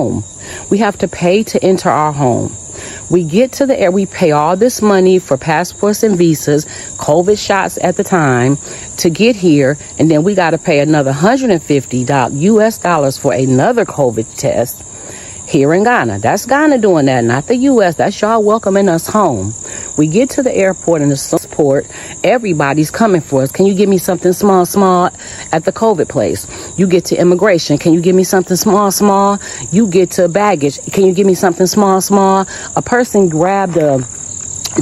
home. We have to pay to enter our home. We get to the air, we pay all this money for passports and visas, COVID shots at the time to get here, and then we got to pay another $150 US dollars for another COVID test here in Ghana. That's Ghana doing that, not the US. That's y'all welcoming us home. We get to the airport, and the support, everybody's coming for us. Can you give me something small at the COVID place? You get to immigration. Can you give me something small? You get to baggage. Can you give me something small? A person grabbed a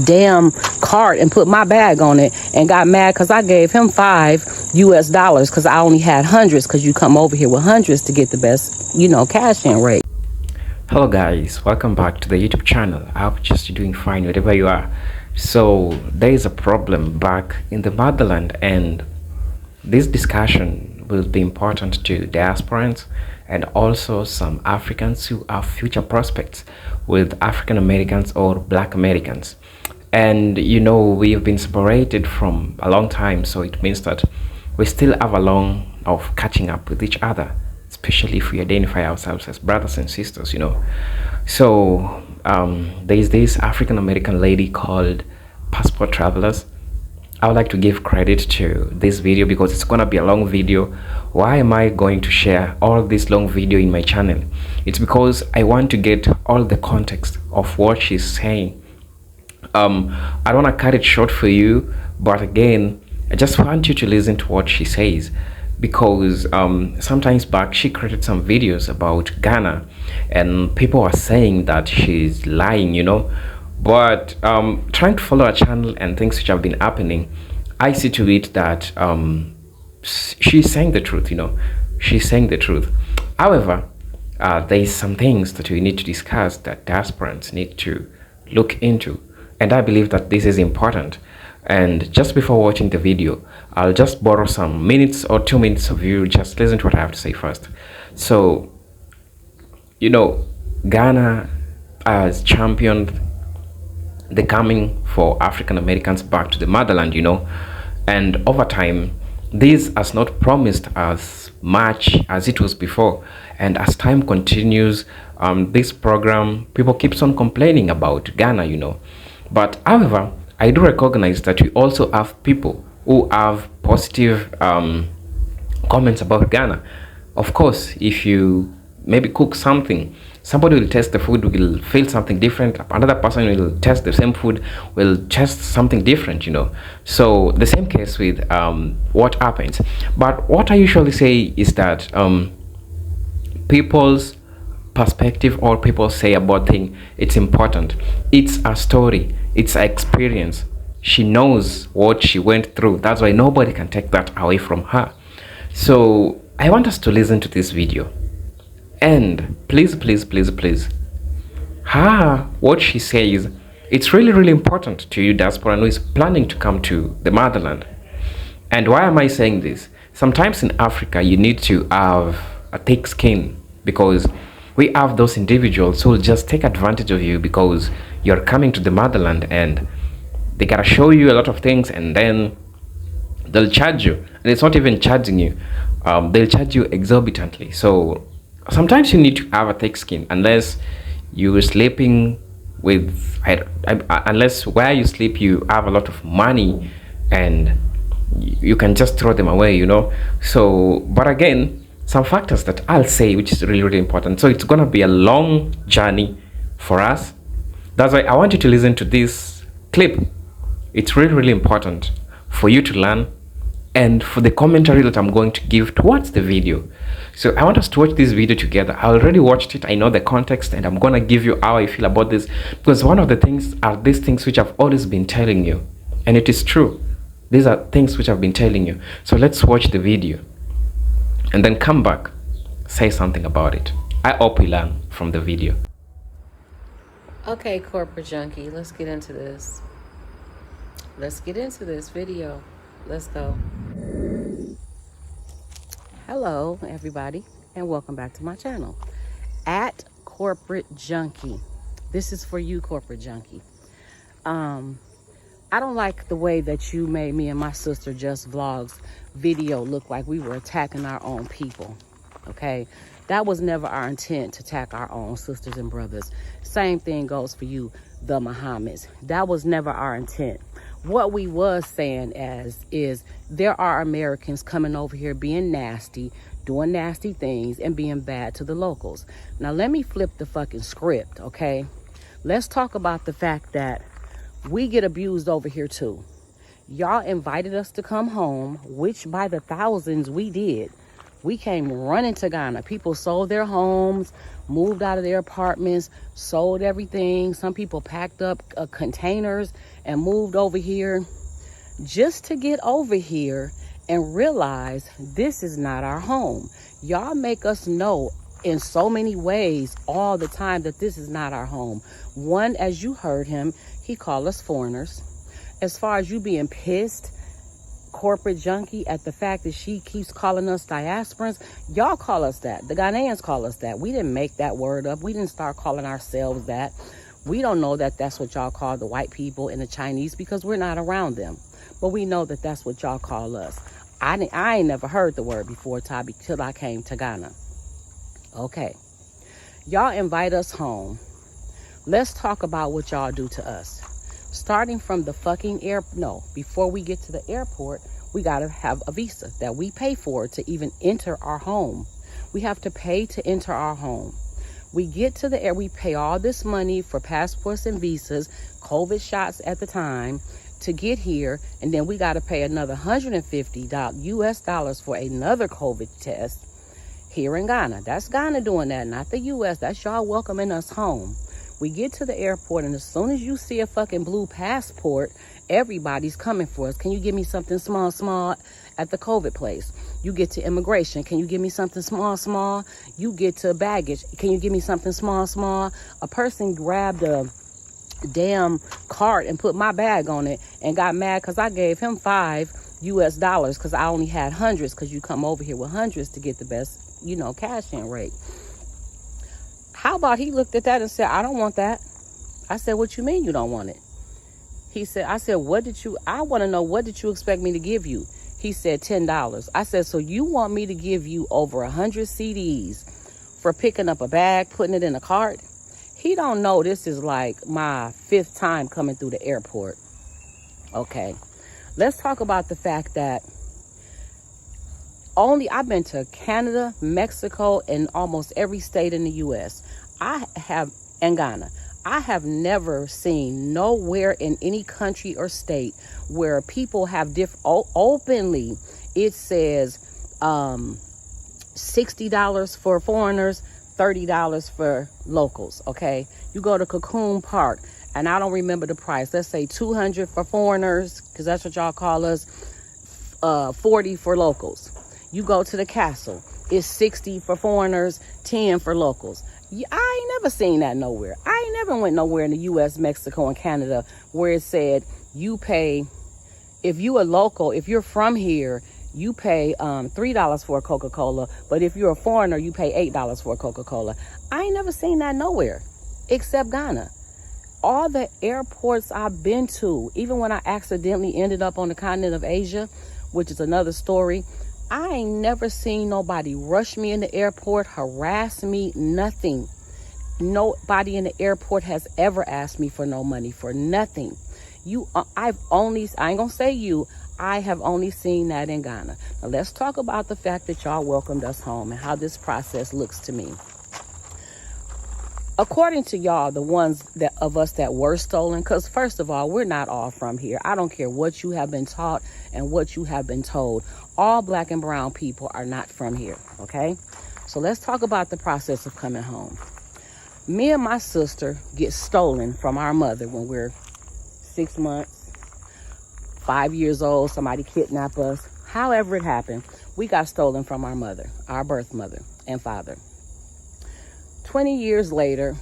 damn cart and put my bag on it and got mad because I gave him $5 US dollars because I only had hundreds, because you come over here with hundreds to get the best, cash in rate. Hello guys, welcome back to the YouTube channel. I hope just you're doing fine wherever you are. So there is a problem back in the motherland, and this discussion will be important to diasporans and also some Africans who have future prospects with African Americans or Black Americans. And we have been separated from a long time, so it means that we still have a long of catching up with each other, especially if we identify ourselves as brothers and sisters. So there's this African American lady called Passport Travelers. I would like to give credit to this video because it's gonna be a long video. Why am I going to share all this long video in my channel? It's because I want to get all the context of what she's saying. I don't want to cut it short for you, but again, I just want you to listen to what she says, because sometimes back she created some videos about Ghana and people are saying that she's lying, but trying to follow her channel and things which have been happening, I see to it that she's saying the truth. She's saying the truth. However, there is some things that we need to discuss that diasporans need to look into, and I believe that this is important. And just before watching the video, I'll just borrow some minutes or 2 minutes of you. Just listen to what I have to say first. So, Ghana has championed the coming for African Americans back to the motherland, and over time, this has not promised as much as it was before. And as time continues, this program, people keeps on complaining about Ghana, But however, I do recognize that we also have people who have positive comments about Ghana. Of course, if you maybe cook something, somebody will taste the food, will feel something different. Another person will taste the same food, will taste something different, So the same case with what happens. But what I usually say is that people's perspective, or people say about things, it's important. It's a story, it's an experience. She knows what she went through. That's why nobody can take that away from her. So I want us to listen to this video, and please, what she says, it's really important to you diaspora who is planning to come to the motherland. And why am I saying this? Sometimes in Africa you need to have a thick skin, because we have those individuals who will just take advantage of you because you're coming to the motherland, and they gotta show you a lot of things, and then they'll charge you. And it's not even charging you, they'll charge you exorbitantly. So sometimes you need to have a thick skin, unless you're sleeping with unless where you sleep you have a lot of money and you can just throw them away. So, but again, some factors that I'll say which is really important. So it's gonna be a long journey for us. That's why I want you to listen to this clip. It's really important for you to learn, and for the commentary that I'm going to give towards the video. So I want us to watch this video together. I already watched it, I know the context, and I'm gonna give you how I feel about this, because one of the things are these things which I've always been telling you, and it is true. These are things which I've been telling you. So let's watch the video and then come back, say something about it. I hope we learn from the video. Okay, corporate junkie, let's get into this. Let's get into this video. Let's go. Hello, everybody, and welcome back to my channel. At Corporate Junkie. This is for you, Corporate Junkie. I don't like the way that you made me and my sister Just Vlogs video look like we were attacking our own people. Okay, That was never our intent to attack our own sisters and brothers. Same thing goes for you, the Muhammads. That was never our intent. What we was saying is there are Americans coming over here being nasty, doing nasty things, and being bad to the locals. Now let me flip the fucking script, okay? Let's talk about the fact that we get abused over here too. Y'all invited us to come home, which by the thousands we did. We came running to Ghana. People sold their homes, moved out of their apartments, sold everything. Some people packed up containers and moved over here just to get over here and realize this is not our home. Y'all make us know in so many ways all the time that this is not our home. One, as you heard him, he called us foreigners. As far as you being pissed, corporate junkie, at the fact that she keeps calling us diasporans, y'all call us that. The Ghanaians call us that. We didn't make that word up. We didn't start calling ourselves that. We don't know that that's what y'all call the white people and the Chinese because we're not around them. But we know that that's what y'all call us. I ain't never heard the word before, Tabi, till I came to Ghana. Okay. Y'all invite us home. Let's talk about what y'all do to us. Starting from the fucking before we get to the airport, we got to have a visa that we pay for to even enter our home. We have to pay to enter our home. We get to the air, we pay all this money for passports and visas, COVID shots at the time, to get here, and then we got to pay another $150 US dollars for another COVID test here in Ghana. That's Ghana doing that, not the US. That's y'all welcoming us home. We get to the airport, and as soon as you see a fucking blue passport, everybody's coming for us. Can you give me something small at the COVID place? You get to immigration. Can you give me something small? You get to baggage. Can you give me something small? A person grabbed a damn cart and put my bag on it and got mad because I gave him $5 US because I only had hundreds, because you come over here with hundreds to get the best, cash in rate. How about he looked at that and said, I don't want that. I said, what you mean you don't want it? I said, I want to know, what did you expect me to give you? He said, $10. I said, so you want me to give you over 100 CDs for picking up a bag, putting it in a cart? He don't know this is like my 5th time coming through the airport. Okay. Let's talk about the fact that I've been to Canada, Mexico, and almost every state in the U.S. And Ghana. I have never seen nowhere in any country or state where people have openly, it says $60 for foreigners, $30 for locals, okay? You go to Cocoon Park, and I don't remember the price. Let's say $200 for foreigners, because that's what y'all call us, $40 for locals. You go to the castle, it's $60 for foreigners, $10 for locals. I ain't never seen that nowhere. I ain't never went nowhere in the U.S., Mexico, and Canada where it said you pay, if you a local, if you're from here, you pay $3 for a Coca-Cola, but if you're a foreigner, you pay $8 for a Coca-Cola. I ain't never seen that nowhere except Ghana. All the airports I've been to, even when I accidentally ended up on the continent of Asia, which is another story, I ain't never seen nobody rush me in the airport, harass me, nothing. Nobody in the airport has ever asked me for no money, for nothing. I ain't gonna say you, I have only seen that in Ghana. Now let's talk about the fact that y'all welcomed us home and how this process looks to me. According to y'all, the ones of us that were stolen, because first of all, we're not all from here. I don't care what you have been taught and what you have been told. All black and brown people are not from here, okay? So let's talk about the process of coming home. Me and my sister get stolen from our mother when we're 6 months, 5 years old. Somebody kidnapped us. However it happened, we got stolen from our mother, our birth mother and father. 20 years later,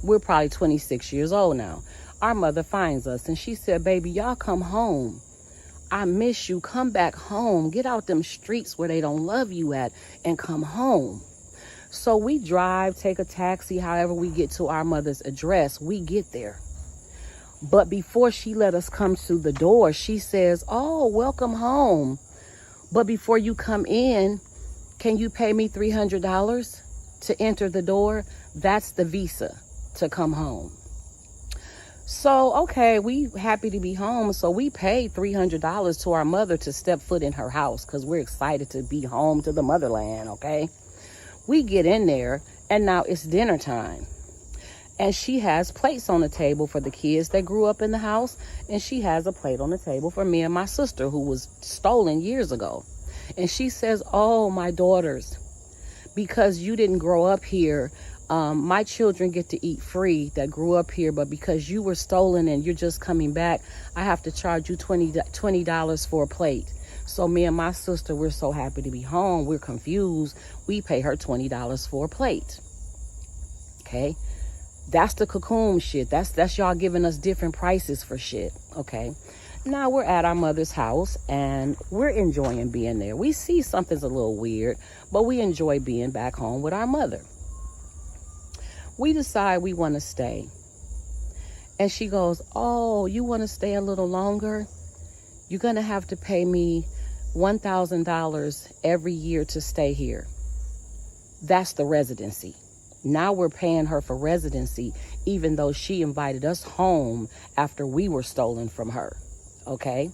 we're probably 26 years old now. Our mother finds us and she said, baby, y'all come home. I miss you. Come back home. Get out them streets where they don't love you at and come home. So we drive, take a taxi, however we get to our mother's address, we get there. But before she let us come to the door, she says, oh, welcome home. But before you come in, can you pay me $300? to enter the door, that's the visa to come home. So, okay, we happy to be home. So we paid $300 to our mother to step foot in her house because we're excited to be home to the motherland, okay? We get in there, and now it's dinner time. And she has plates on the table for the kids that grew up in the house, and she has a plate on the table for me and my sister who was stolen years ago. And she says, oh, my daughters, because you didn't grow up here, my children get to eat free that grew up here, but because you were stolen and you're just coming back, I have to charge you $20 for a plate. So me and my sister, we're so happy to be home. We're confused. We pay her $20 for a plate. Okay. That's the cocoon shit. That's y'all giving us different prices for shit. Okay. Now we're at our mother's house and we're enjoying being there. We see something's a little weird, but we enjoy being back home with our mother. We decide we want to stay. And she goes, oh, you want to stay a little longer? You're going to have to pay me $1,000 every year to stay here. That's the residency. Now we're paying her for residency, even though she invited us home after we were stolen from her. Okay.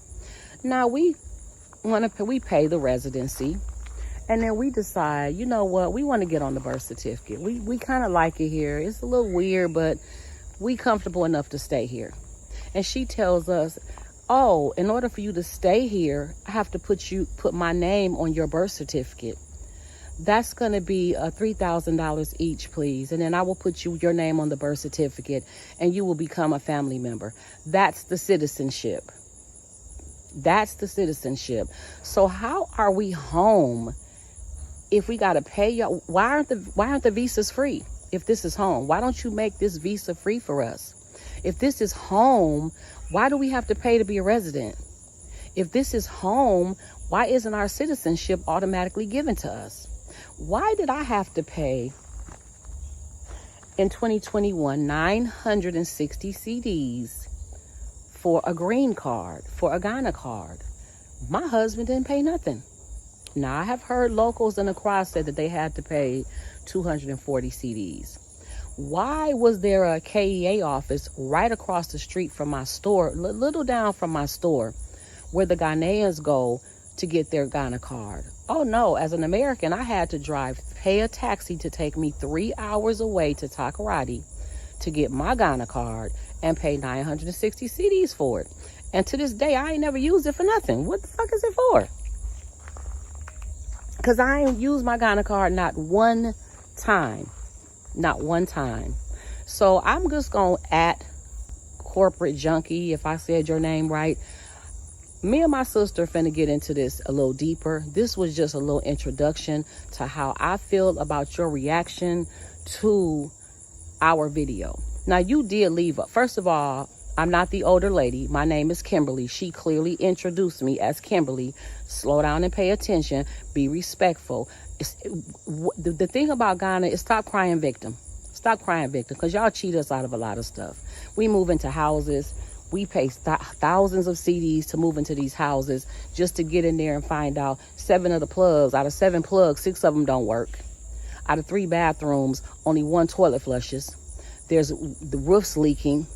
Now we pay the residency. And then we decide, you know what, we want to get on the birth certificate. We kind of like it here. It's a little weird, but we comfortable enough to stay here. And she tells us, oh, in order for you to stay here, I have to put my name on your birth certificate. That's going to be $3,000 each, please. And then I will put your name on the birth certificate and you will become a family member. That's the citizenship. That's the citizenship. So how are we home if we got to pay y'all? Why aren't the visas free? If this is home, why don't you make this visa free for us? If this is home, why do we have to pay to be a resident? If this is home, why isn't our citizenship automatically given to us? Why did I have to pay in 2021 960 CDs for a green card, for a Ghana card? My husband didn't pay nothing. Now, I have heard locals in Accra said that they had to pay 240 CDs. Why was there a KEA office right across the street from my store, little down from my store, where the Ghanaians go to get their Ghana card? Oh no, as an American, I had to pay a taxi to take me 3 hours away to Takoradi to get my Ghana card and pay 960 CDs for it. And to this day, I ain't never used it for nothing. What the fuck is it for? Because I ain't used my Ghana card not one time. Not one time. So I'm just going to corporate junkie, if I said your name right. Me and my sister finna get into this a little deeper. This was just a little introduction to how I feel about your reaction to our video. Now, you did leave up. First of all, I'm not the older lady. My name is Kimberly. She clearly introduced me as Kimberly. Slow down and pay attention. Be respectful. The thing about Ghana is stop crying victim. Stop crying victim, because y'all cheat us out of a lot of stuff. We move into houses. We pay thousands of CDs to move into these houses just to get in there and find out 7 of the plugs. Out of 7 plugs, 6 of them don't work. Out of 3 bathrooms, only 1 toilet flushes. The roof's leaking.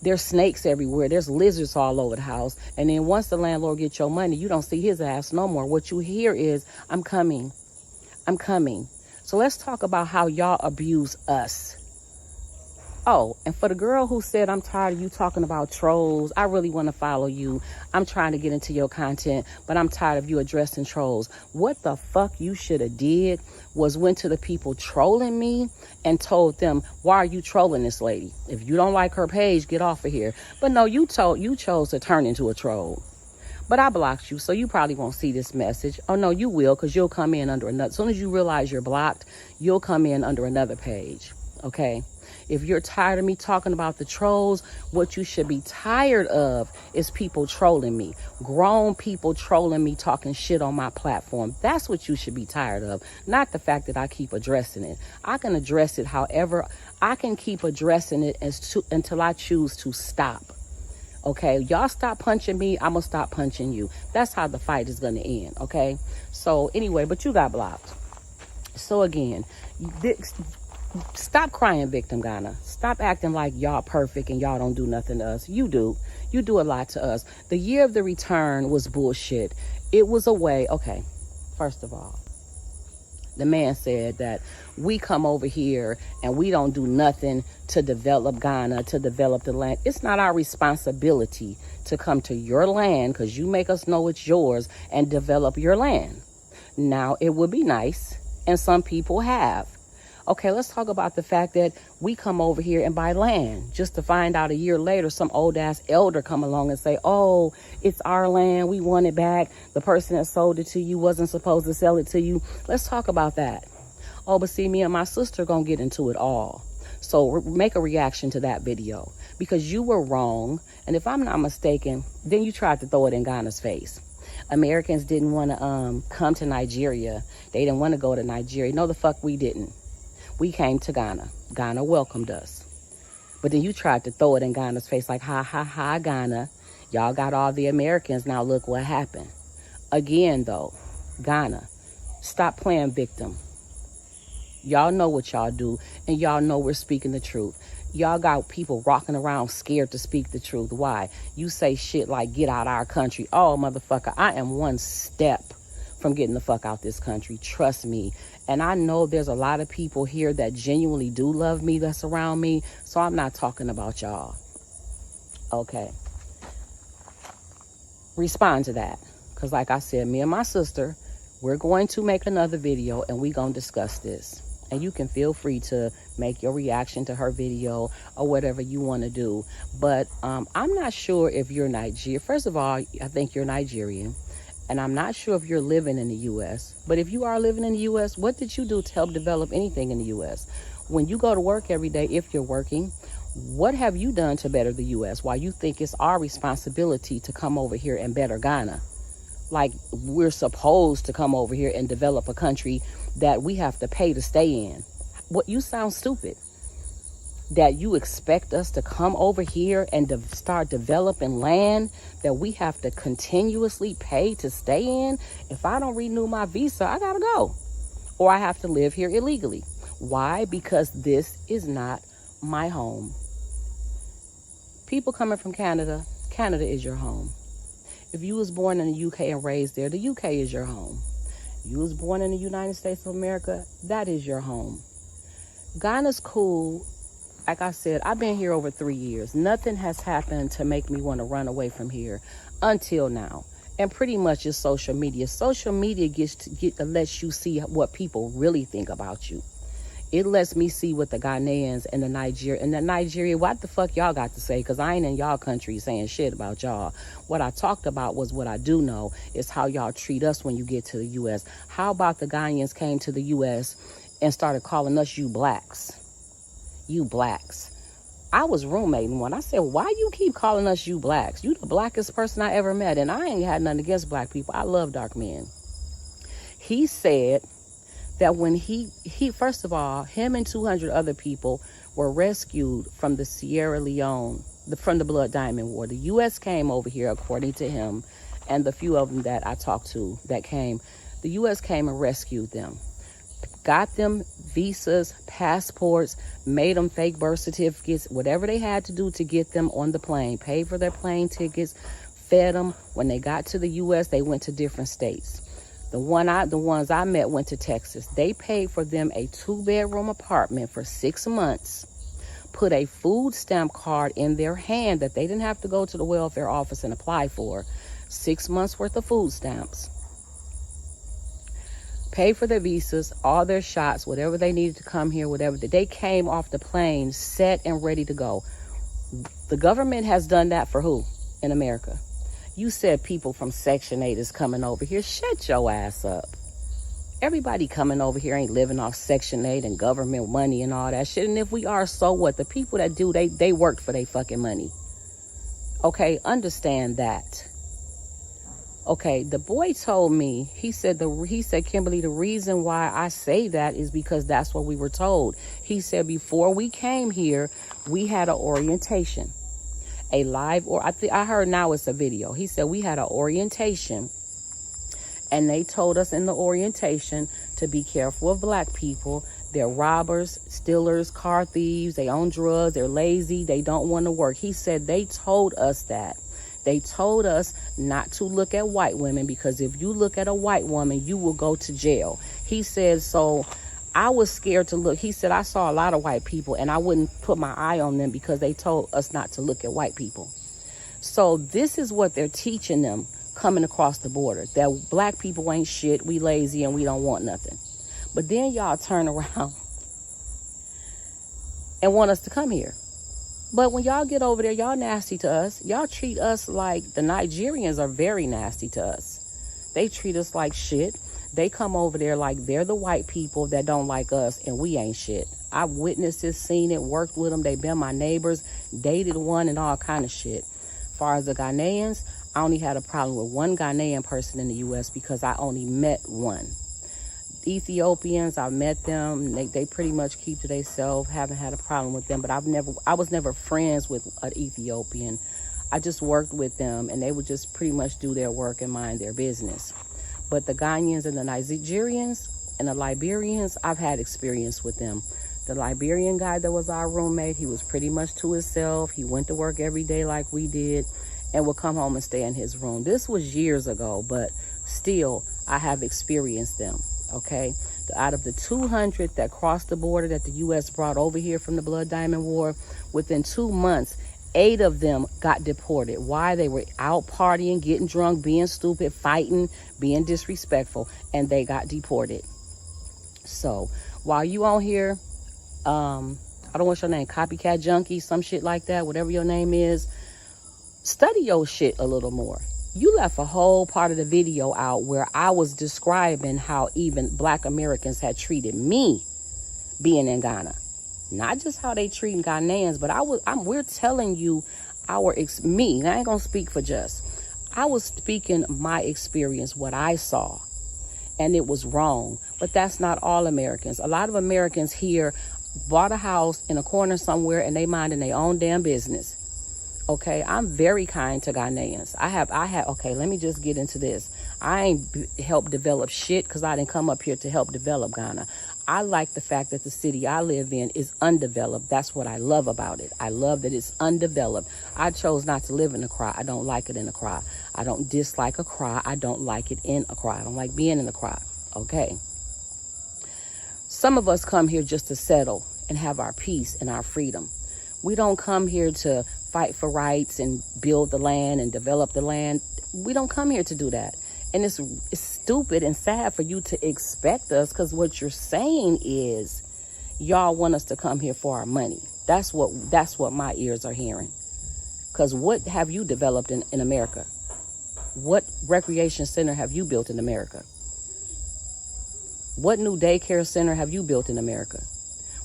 There's snakes everywhere. There's lizards all over the house. And then once the landlord gets your money, you don't see his ass no more. What you hear is, I'm coming. I'm coming. So let's talk about how y'all abuse us. Oh, and for the girl who said, I'm tired of you talking about trolls, I really want to follow you. I'm trying to get into your content, but I'm tired of you addressing trolls. What the fuck you should have did was went to the people trolling me and told them, why are you trolling this lady? If you don't like her page, get off of here. But no, you chose to turn into a troll. But I blocked you, so you probably won't see this message. Oh, no, you will, because you'll come in under another. As soon as you realize you're blocked, you'll come in under another page, okay? If you're tired of me talking about the trolls, what you should be tired of is people trolling me. Grown people trolling me, talking shit on my platform. That's what you should be tired of, not the fact that I keep addressing it. I can address it however. I can keep addressing it until I choose to stop. Okay, y'all stop punching me, I'm gonna stop punching you. That's how the fight is gonna end, okay? So anyway, but you got blocked. So again, stop crying victim, Ghana. Stop acting like y'all perfect and y'all don't do nothing to us. You do. You do a lot to us. The year of the return was bullshit. It was a way. Okay, first of all, the man said that we come over here and we don't do nothing to develop Ghana, to develop the land. It's not our responsibility to come to your land because you make us know it's yours and develop your land. Now, it would be nice, and some people have. Okay, let's talk about the fact that we come over here and buy land just to find out a year later some old ass elder come along and say, oh, it's our land, we want it back. The person that sold it to you wasn't supposed to sell it to you. Let's talk about that. Oh, but see, me and my sister gonna get into it all. So make a reaction to that video because you were wrong. And if I'm not mistaken, then you tried to throw it in Ghana's face. Americans didn't want to come to Nigeria. They didn't want to go to Nigeria. No, the fuck we didn't. We came to Ghana. Ghana welcomed us. But then you tried to throw it in Ghana's face like, ha, ha, ha, Ghana. Y'all got all the Americans. Now look what happened. Again, though, Ghana, stop playing victim. Y'all know what y'all do, and y'all know we're speaking the truth. Y'all got people rocking around scared to speak the truth. Why? You say shit like, get out our country. Oh, motherfucker, I am one step from getting the fuck out this country. Trust me. And I know there's a lot of people here that genuinely do love me, that's around me. So I'm not talking about y'all. Okay. Respond to that. Because like I said, me and my sister, we're going to make another video and we're going to discuss this. And you can feel free to make your reaction to her video or whatever you want to do. But I'm not sure if you're Nigerian. First of all, I think you're Nigerian. And I'm not sure if you're living in the U.S. But if you are living in the U.S., what did you do to help develop anything in the U.S.? When you go to work every day, if you're working, what have you done to better the U.S.? Why you think it's our responsibility to come over here and better Ghana? Like we're supposed to come over here and develop a country that we have to pay to stay in. What, you sound stupid. That you expect us to come over here and start developing land that we have to continuously pay to stay in. If I don't renew my visa, I gotta go. Or I have to live here illegally. Why? Because this is not my home. People coming from Canada, Canada is your home. If you was born in the UK and raised there, the UK is your home. You was born in the United States of America, that is your home. Ghana's cool. Like I said, I've been here over 3 years. Nothing has happened to make me want to run away from here until now. And pretty much it's social media. Social media lets you see what people really think about you. It lets me see what the Ghanaians and the Nigeria, what the fuck y'all got to say? Because I ain't in y'all country saying shit about y'all. What I talked about was what I do know is how y'all treat us when you get to the U.S. How about the Ghanaians came to the U.S. and started calling us you blacks? You blacks. I was roommating one. I said, why you keep calling us you blacks? You the blackest person I ever met. And I ain't had nothing against black people. I love dark men. He said that when he first of all, him and 200 other people were rescued from the Sierra Leone, from the Blood Diamond War. The U.S. came over here, according to him, and the few of them that I talked to that came, the U.S. came and rescued them. Got them visas, passports, made them fake birth certificates, whatever they had to do to get them on the plane, paid for their plane tickets, fed them. When they got to the U.S., they went to different states. The ones I met went to Texas. They paid for them a 2-bedroom apartment for 6 months, put a food stamp card in their hand that they didn't have to go to the welfare office and apply for. 6 months worth of food stamps. Pay for their visas, all their shots, whatever they needed to come here, whatever. They came off the plane set and ready to go. The government has done that for who in America? You said people from Section 8 is coming over here. Shut your ass up. Everybody coming over here ain't living off Section 8 and government money and all that shit. And if we are, so what? The people that do, they worked for their fucking money. Okay, understand that. Okay, the boy told me, he said, Kimberly, the reason why I say that is because that's what we were told. He said, before we came here, we had an orientation, a live, or I heard now it's a video. He said we had an orientation and they told us in the orientation to be careful of black people. They're robbers, stealers, car thieves. They own drugs. They're lazy. They don't want to work. He said they told us that. They told us not to look at white women because if you look at a white woman, you will go to jail. He said, so I was scared to look. He said, I saw a lot of white people and I wouldn't put my eye on them because they told us not to look at white people. So this is what they're teaching them coming across the border, that black people ain't shit, we lazy and we don't want nothing. But then y'all turn around and want us to come here. But when y'all get over there, y'all nasty to us. Y'all treat us like the Nigerians are very nasty to us. They treat us like shit. They come over there like they're the white people that don't like us and we ain't shit. I've witnessed this, seen it, worked with them. They've been my neighbors, dated one and all kind of shit. As far as the Ghanaians, I only had a problem with one Ghanaian person in the U.S. because I only met one. Ethiopians, I've met them. They pretty much keep to themselves. Haven't had a problem with them, but I was never friends with an Ethiopian. I just worked with them, and they would just pretty much do their work and mind their business. But the Ghanaians and the Nigerians and the Liberians, I've had experience with them. The Liberian guy that was our roommate, he was pretty much to himself. He went to work every day like we did and would come home and stay in his room. This was years ago, but still, I have experienced them. Okay, out of the 200 that crossed the border that the U.S. brought over here from the Blood Diamond War, within 2 months, 8 of them got deported. Why? They were out partying, getting drunk, being stupid, fighting, being disrespectful, and they got deported. So while you on here, I don't know what's your name, copycat junkie, some shit like that, whatever your name is, study your shit a little more. You left a whole part of the video out where I was describing how even black Americans had treated me being in Ghana. Not just how they treating Ghanaians, but we're telling you me, and I ain't gonna speak for just. I was speaking my experience, what I saw, and it was wrong. But that's not all Americans. A lot of Americans here bought a house in a corner somewhere and they minding their own damn business. Okay, I'm very kind to Ghanaians. Okay, let me just get into this. I ain't helped develop shit because I didn't come up here to help develop Ghana. I like the fact that the city I live in is undeveloped. That's what I love about it. I love that it's undeveloped. I chose not to live in Accra. I don't like it in Accra. I don't dislike Accra. I don't like it in Accra. I don't like being in Accra. Okay. Some of us come here just to settle and have our peace and our freedom. We don't come here to fight for rights and build the land and develop the land. We don't come here to do that. And it's stupid and sad for you to expect us, because what you're saying is y'all want us to come here for our money. That's what my ears are hearing. Because what have you developed in America? What recreation center have you built in America? What new daycare center have you built in America?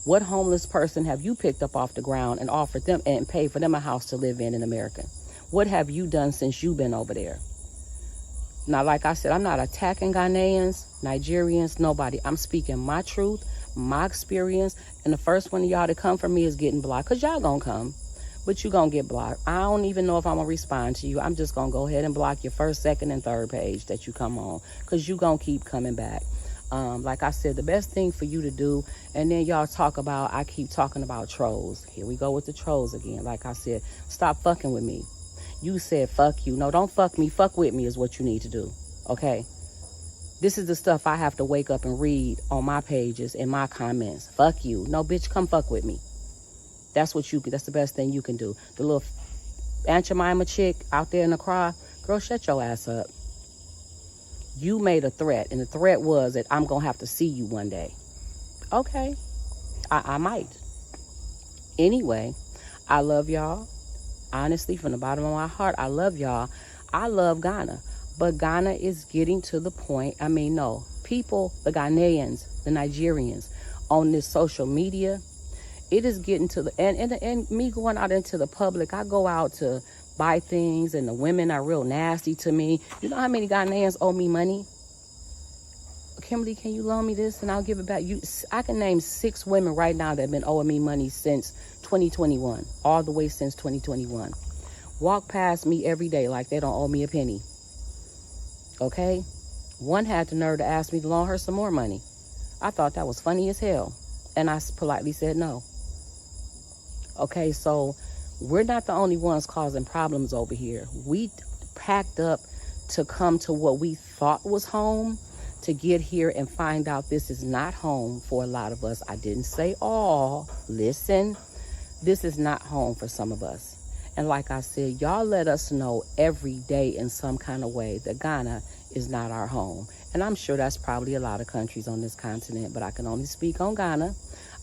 What homeless person have you picked up off the ground and offered them and paid for them a house to live in America? What have you done since you've been over there? Now, like I said, I'm not attacking Ghanaians, Nigerians, nobody. I'm speaking my truth, my experience. And the first one of y'all to come for me is getting blocked, because y'all gonna come, but you gonna get blocked. I don't even know if I'm gonna respond to you. I'm just gonna go ahead and block your first, second, and third page that you come on, because you gonna keep coming back. Like I said, the best thing for you to do, and then y'all I keep talking about trolls. Here we go with the trolls again. Like I said, stop fucking with me. You said fuck you. No, don't fuck me. Fuck with me is what you need to do. Okay? This is the stuff I have to wake up and read on my pages, in my comments. Fuck you. No, bitch, come fuck with me. That's the best thing you can do. The little Aunt Jemima chick out there in the crowd, girl, shut your ass up. You made a threat, and the threat was that I'm going to have to see you one day. Okay, I might. Anyway, I love y'all. Honestly, from the bottom of my heart, I love y'all. I love Ghana. But Ghana is getting to the point, people, the Ghanaians, the Nigerians, on this social media, it is getting to the, and me going out into the public, I go out to buy things, and the women are real nasty to me. You know how many Ghanaians owe me money? Kimberly, can you loan me this and I'll give it back? I can name 6 women right now that have been owing me money since 2021, all the way since 2021. Walk past me every day like they don't owe me a penny. Okay? One had the nerve to ask me to loan her some more money. I thought that was funny as hell. And I politely said no. Okay, so we're not the only ones causing problems over here. We packed up to come to what we thought was home, to get here and find out this is not home for a lot of us. I didn't say all. Listen, this is not home for some of us. And like I said, y'all let us know every day in some kind of way that Ghana is not our home. And I'm sure that's probably a lot of countries on this continent, but I can only speak on Ghana.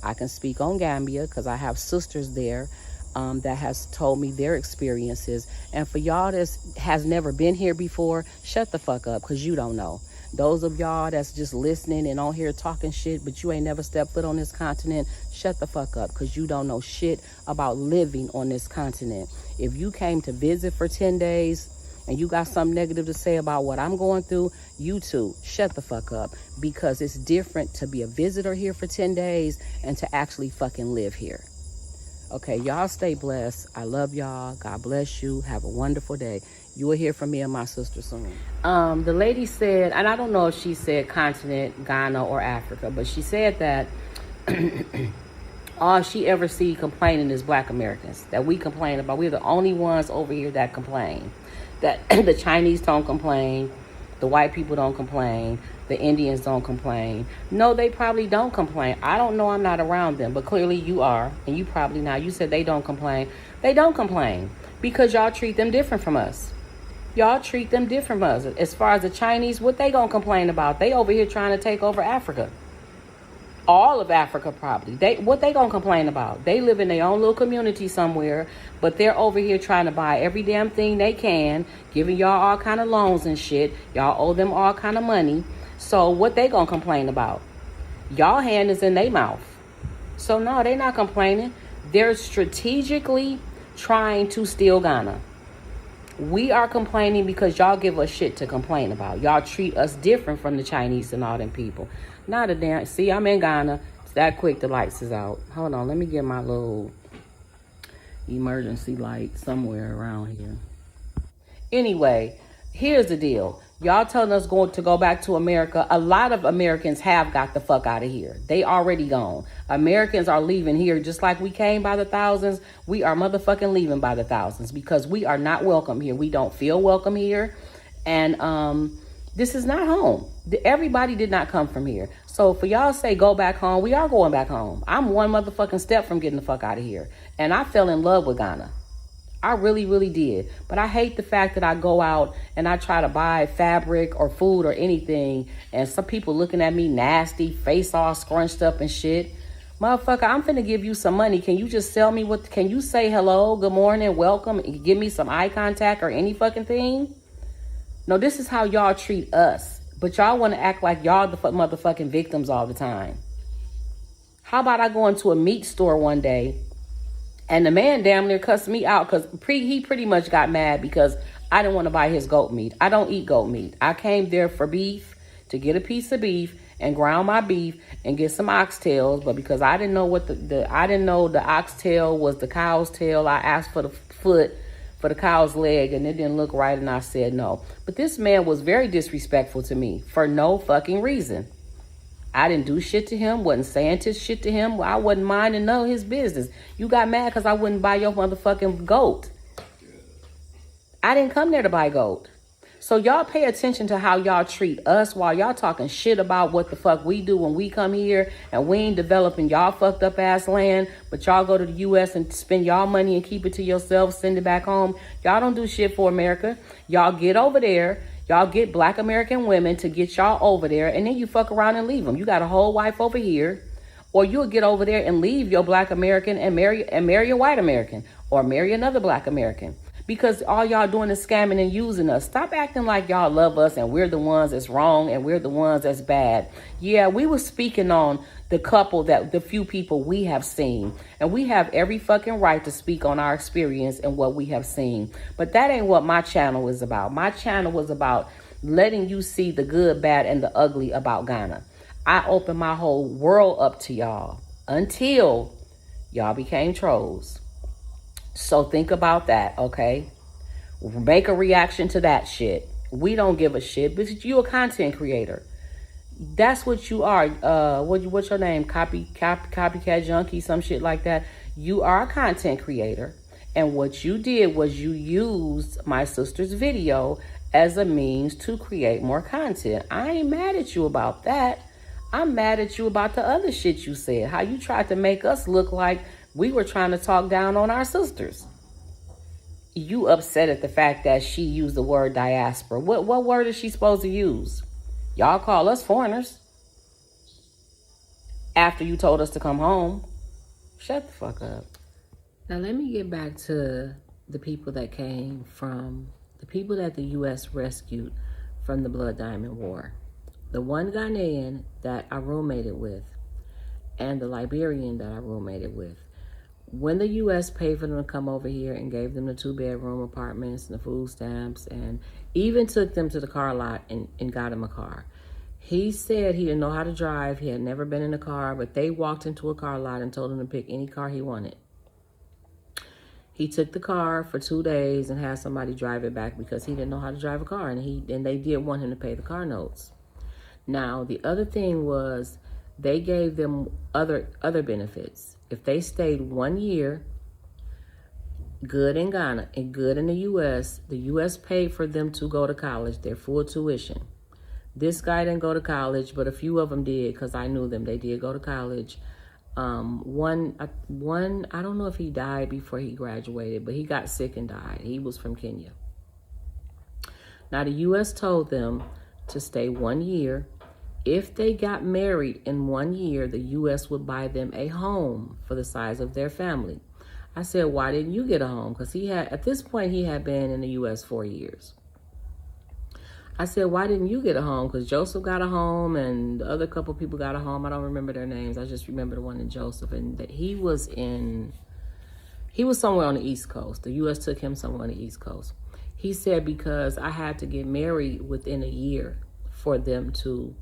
I can speak on Gambia because I have sisters there that has told me their experiences. And for y'all that has never been here before, shut the fuck up because you don't know. Those of y'all that's just listening and on here talking shit, but you ain't never stepped foot on this continent, shut the fuck up because you don't know shit about living on this continent. If you came to visit for 10 days and you got something negative to say about what I'm going through, you too, shut the fuck up because it's different to be a visitor here for 10 days and to actually fucking live here. Okay, y'all stay blessed. I love y'all. God bless you. Have a wonderful day. You will hear from me and my sister soon. The lady said, and I don't know if she said continent, Ghana, or Africa, but she said that all she ever see complaining is Black Americans. That we complain about. We're the only ones over here that complain. That the Chinese don't complain. The white people don't complain. The Indians don't complain. No, they probably don't complain. I don't know. I'm not around them. But clearly you are. And you probably not. You said they don't complain. They don't complain. Because y'all treat them different from us. Y'all treat them different from us. As far as the Chinese, what they gonna complain about? They over here trying to take over Africa. All of Africa probably. What they gonna complain about? They live in their own little community somewhere, but they're over here trying to buy every damn thing they can, giving y'all all kind of loans and shit. Y'all owe them all kind of money. So what they gonna complain about? Y'all hand is in their mouth. So no, they not complaining. They're strategically trying to steal Ghana. We are complaining because y'all give us shit to complain about. Y'all treat us different from the Chinese and all them people. Not a damn. See, I'm in Ghana. It's that quick, the lights is out. Hold on, let me get my little emergency light somewhere around here. Anyway, here's the deal. Y'all telling us to go back to America. A lot of Americans have got the fuck out of here. They already gone. Americans are leaving here just like we came by the thousands. We are motherfucking leaving by the thousands because we are not welcome here. We don't feel welcome here. And this is not home. Everybody did not come from here. So for y'all say go back home, we are going back home. I'm one motherfucking step from getting the fuck out of here. And I fell in love with Ghana. I really, really did. But I hate the fact that I go out and I try to buy fabric or food or anything, and some people looking at me nasty, face all scrunched up and shit. Motherfucker, I'm finna give you some money. Can you just sell me can you say hello, good morning, welcome, and give me some eye contact or any fucking thing? No, this is how y'all treat us. But y'all want to act like y'all the motherfucking victims all the time. How about I go into a meat store one day and the man damn near cussed me out because he pretty much got mad because I didn't want to buy his goat meat. I don't eat goat meat. I came there for beef, to get a piece of beef and ground my beef and get some oxtails. But because I didn't know what I didn't know the oxtail was the cow's tail, I asked for the foot for the cow's leg and it didn't look right and I said no. But this man was very disrespectful to me for no fucking reason. I didn't do shit to him, wasn't saying shit to him. I wasn't minding none of his business. You got mad because I wouldn't buy your motherfucking goat. I didn't come there to buy goat. So y'all pay attention to how y'all treat us while y'all talking shit about what the fuck we do when we come here and we ain't developing y'all fucked up ass land, but y'all go to the U.S. and spend y'all money and keep it to yourself, send it back home. Y'all don't do shit for America. Y'all get over there. Y'all get Black American women to get y'all over there, and then you fuck around and leave them. You got a whole wife over here, or you'll get over there and leave your Black American and marry a white American, or marry another Black American, because all y'all doing is scamming and using us. Stop acting like y'all love us and we're the ones that's wrong and we're the ones that's bad. Yeah, we were speaking on the few people we have seen, and we have every fucking right to speak on our experience and what we have seen. But that ain't what my channel is about. My channel was about letting you see the good, bad, and the ugly about Ghana. I opened my whole world up to y'all until y'all became trolls. So think about that, okay? Make a reaction to that shit. We don't give a shit, but you're a content creator. That's what you are. What's your name? Copycat junkie, some shit like that. You are a content creator, and what you did was you used my sister's video as a means to create more content. I ain't mad at you about that. I'm mad at you about the other shit you said. How you tried to make us look like we were trying to talk down on our sisters. You upset at the fact that she used the word diaspora. What word is she supposed to use? Y'all call us foreigners after you told us to come home. Shut the fuck up. Now let me get back to the people that came from, the people that the U.S. rescued from the Blood Diamond War. The one Ghanaian that I roommated with and the Liberian that I roommated with. When the U.S. paid for them to come over here and gave them the 2-bedroom apartments and the food stamps and even took them to the car lot and got him a car. He said he didn't know how to drive. He had never been in a car, but they walked into a car lot and told him to pick any car he wanted. He took the car for 2 days and had somebody drive it back because he didn't know how to drive a car, and they did want him to pay the car notes. Now, the other thing was they gave them other benefits. If they stayed 1 year, good in Ghana and good in the U.S., the U.S. paid for them to go to college, their full tuition. This guy didn't go to college, but a few of them did because I knew them. They did go to college. One, I don't know if he died before he graduated, but he got sick and died. He was from Kenya. Now, the U.S. told them to stay 1 year. If they got married in 1 year, the U.S. would buy them a home for the size of their family. I said, why didn't you get a home? Because at this point, he had been in the U.S. 4 years. I said, why didn't you get a home? Because Joseph got a home and the other couple people got a home. I don't remember their names. I just remember the one in Joseph. And that he was somewhere on the East Coast. The U.S. took him somewhere on the East Coast. He said, because I had to get married within a year for them to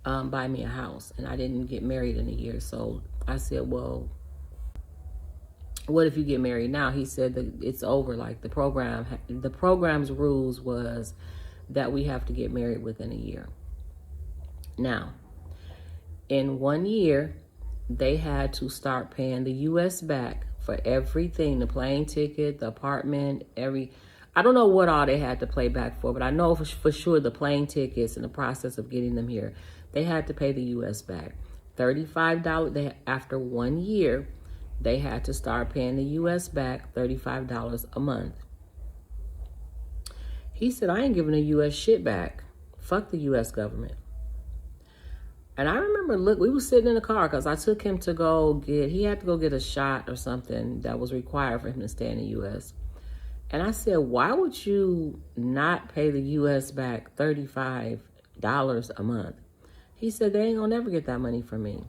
buy me a house. And I didn't get married in a year. So I said, well, what if you get married now? He said that it's over. Like the program's rules was that we have to get married within a year. Now, in 1 year, they had to start paying the U.S. back for everything, the plane ticket, the apartment, I don't know what all they had to pay back for, but I know for sure the plane tickets and the process of getting them here, they had to pay the U.S. back. $35, after 1 year, they had to start paying the U.S. back $35 a month. He said, I ain't giving the U.S. shit back. Fuck the U.S. government. And I remember, we were sitting in the car because I took him to he had to go get a shot or something that was required for him to stay in the U.S. And I said, why would you not pay the U.S. back $35 a month? He said, they ain't gonna never get that money from me.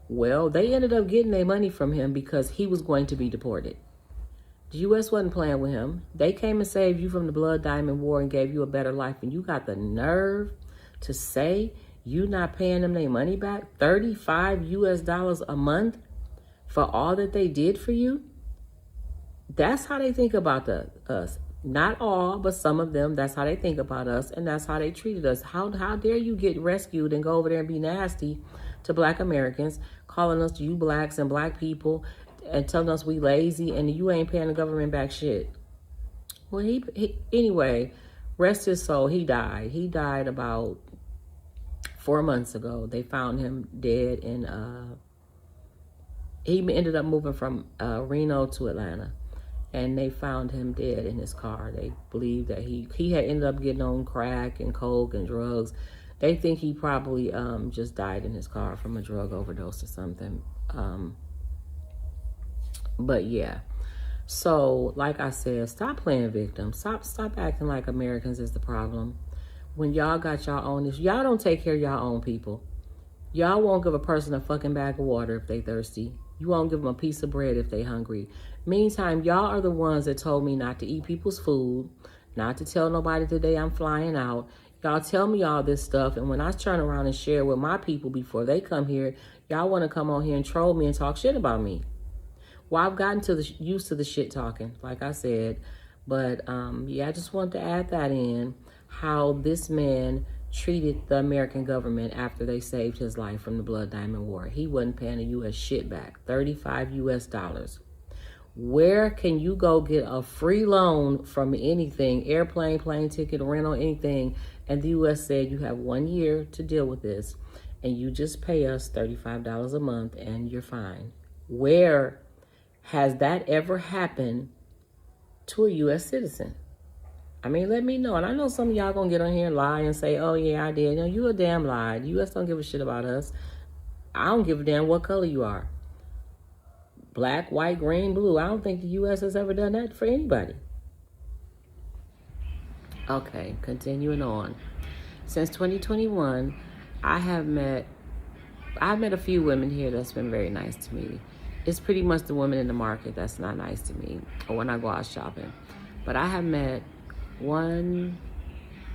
Well, they ended up getting their money from him because he was going to be deported. The U.S. wasn't playing with him. They came and saved you from the Blood Diamond War and gave you a better life. And you got the nerve to say you not paying them their money back? $35 US a month for all that they did for you? That's how they think about us. Not all, but some of them, that's how they think about us. And that's how they treated us. How dare you get rescued and go over there and be nasty to Black Americans, calling us you blacks and black people, and telling us we lazy and you ain't paying the government back shit. Well, anyway, rest his soul, he died. He died about 4 months ago. They found him dead he ended up moving from Reno to Atlanta. And they found him dead in his car. They believe that he had ended up getting on crack and coke and drugs. They think he probably just died in his car from a drug overdose or something. But yeah, so like I said, stop playing victim. Stop acting like Americans is the problem. When y'all got y'all own issues, y'all don't take care of y'all own people. Y'all won't give a person a fucking bag of water if they thirsty. You won't give them a piece of bread if they hungry. Meantime, y'all are the ones that told me not to eat people's food, not to tell nobody today I'm flying out. Y'all tell me all this stuff, and when I turn around and share with my people before they come here, y'all want to come on here and troll me and talk shit about me. Well, I've gotten used to the shit talking, like I said. But, yeah, I just wanted to add that in, how this man treated the American government after they saved his life from the Blood Diamond War. He wasn't paying the U.S. shit back, 35 U.S. dollars. Where can you go get a free loan from anything, airplane, plane ticket, rental, anything, and the U.S. said you have 1 year to deal with this, and you just pay us $35 a month and you're fine? Where has that ever happened to a U.S. citizen? I mean, let me know. And I know some of y'all gonna get on here and lie and say, oh yeah, I did. No, you a damn lie. The U.S. don't give a shit about us. I don't give a damn what color you are. Black, white, green, blue. I don't think the U.S. has ever done that for anybody. Okay, continuing on. Since 2021, I've met a few women here that's been very nice to me. It's pretty much the women in the market that's not nice to me, or when I go out shopping. But I have met 1,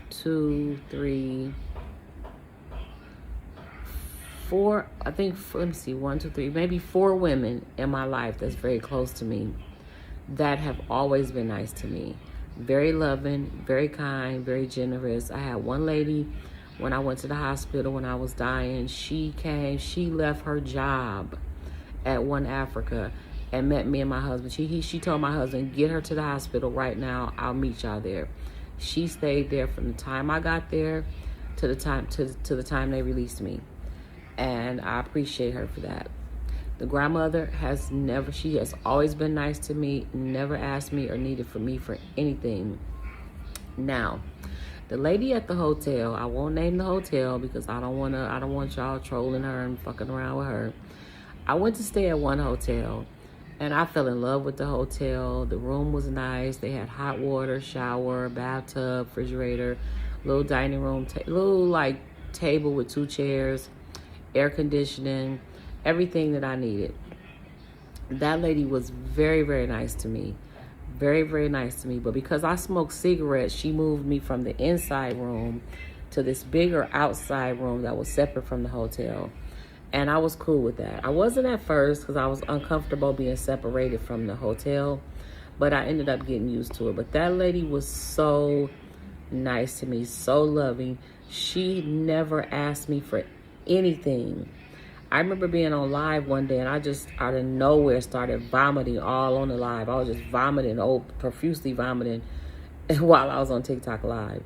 2, 3, 4, I think, let me see, 1, 2, 3, maybe 4 women in my life that's very close to me that have always been nice to me. Very loving, very kind, very generous. I had one lady when I went to the hospital when I was dying. She left her job at One Africa and met me and my husband. She told my husband, get her to the hospital right now. I'll meet y'all there. She stayed there from the time I got there to the time they released me. And I appreciate her for that. The grandmother she has always been nice to me, never asked me or needed for me for anything. Now, the lady at the hotel, I won't name the hotel because I don't want y'all trolling her and fucking around with her. I went to stay at one hotel and I fell in love with the hotel. The room was nice. They had hot water, shower, bathtub, refrigerator, little dining room, little like table with 2 chairs, air conditioning, everything that I needed. That lady was very, very nice to me. Very, very nice to me. But because I smoked cigarettes, she moved me from the inside room to this bigger outside room that was separate from the hotel. And I was cool with that. I wasn't at first because I was uncomfortable being separated from the hotel, but I ended up getting used to it. But that lady was so nice to me, so loving. She never asked me for anything. I remember being on live one day and I just out of nowhere started vomiting all on the live. I was just vomiting, profusely vomiting while I was on TikTok live.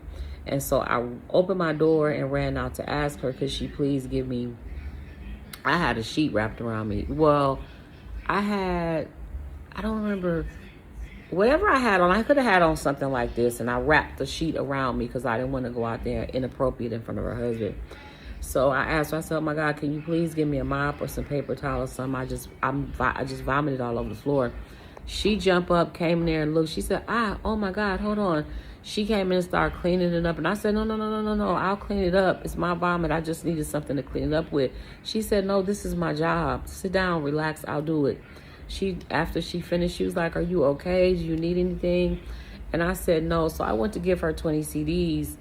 And so I opened my door and ran out to ask her, could she please give me, I had a sheet wrapped around me. Well, I don't remember, whatever I had on, I could have had on something like this, and I wrapped the sheet around me because I didn't want to go out there inappropriate in front of her husband. So I asked her, I said, oh my God, can you please give me a mop or some paper towel or something? I just vomited all over the floor. She jumped up, came in there and looked. She said, oh my God, hold on. She came in and started cleaning it up. And I said, no, I'll clean it up. It's my vomit. I just needed something to clean it up with. She said, no, this is my job. Sit down, relax, I'll do it. After she finished, she was like, are you okay? Do you need anything? And I said, no. So I went to give her 20 CDs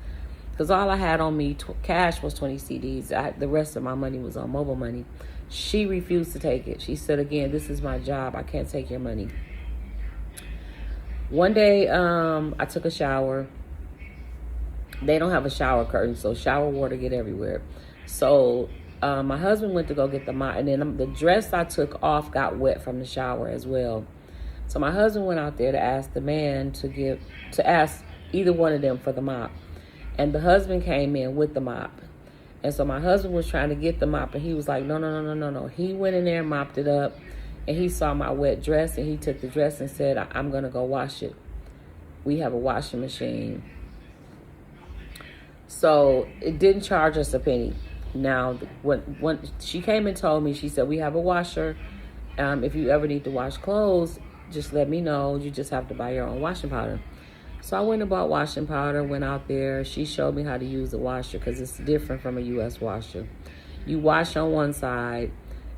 because all I had on me, cash was 20 CDs. The rest of my money was on mobile money. She refused to take it. She said, again, this is my job. I can't take your money. One day, I took a shower. They don't have a shower curtain, so shower water get everywhere. So my husband went to go get the mop, and then the dress I took off got wet from the shower as well. So my husband went out there to ask the man to ask either one of them for the mop. And the husband came in with the mop. And so my husband was trying to get the mop, and he was like, no. He went in there and mopped it up, and he saw my wet dress, and he took the dress and said, I'm going to go wash it. We have a washing machine. So it didn't charge us a penny. Now, when she came and told me, she said, we have a washer. If you ever need to wash clothes, just let me know. You just have to buy your own washing powder. So I went and bought washing powder, went out there. She showed me how to use the washer because it's different from a U.S. washer. You wash on one side,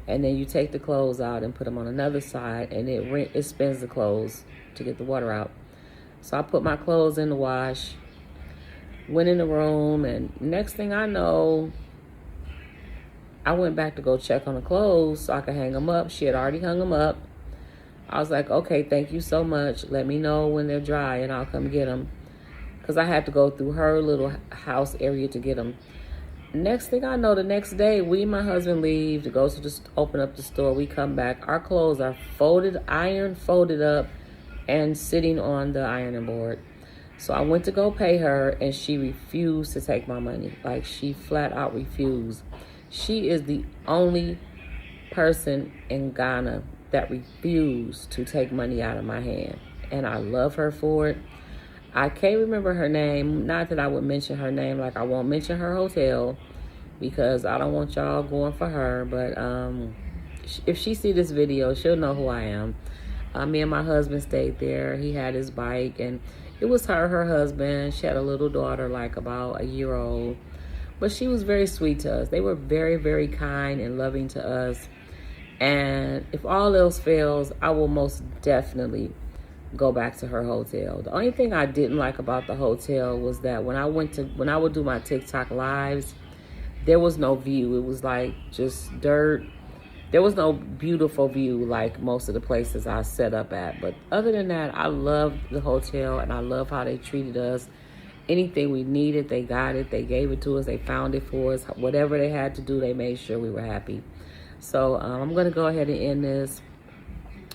and then you take the clothes out and put them on another side, and it spins the clothes to get the water out. So I put my clothes in the wash, went in the room, and next thing I know, I went back to go check on the clothes so I could hang them up. She had already hung them up. I was like, okay, thank you so much. Let me know when they're dry and I'll come get them. because I had to go through her little house area to get them. Next thing I know, the next day, we and my husband leave to go to open up the store. We come back. Our clothes are folded, ironed, folded up, and sitting on the ironing board. So I went to go pay her, and she refused to take my money. Like, she flat out refused. She is the only person in Ghana that refused to take money out of my hand. And I love her for it. I can't remember her name. Not that I would mention her name. Like, I won't mention her hotel because I don't want y'all going for her. But if she see this video, she'll know who I am. Me and my husband stayed there. He had his bike, and it was her husband. She had a little daughter, like about a year old. But she was very sweet to us. They were very, very kind and loving to us. And if all else fails, I will most definitely go back to her hotel. The only thing I didn't like about the hotel was that when I would do my TikTok lives, there was no view. It was like just dirt. There was no beautiful view like most of the places I set up at. But other than that, I loved the hotel, and I love how they treated us. Anything we needed, they got it. They gave it to us. They found it for us. Whatever they had to do, they made sure we were happy. So I'm going to go ahead and end this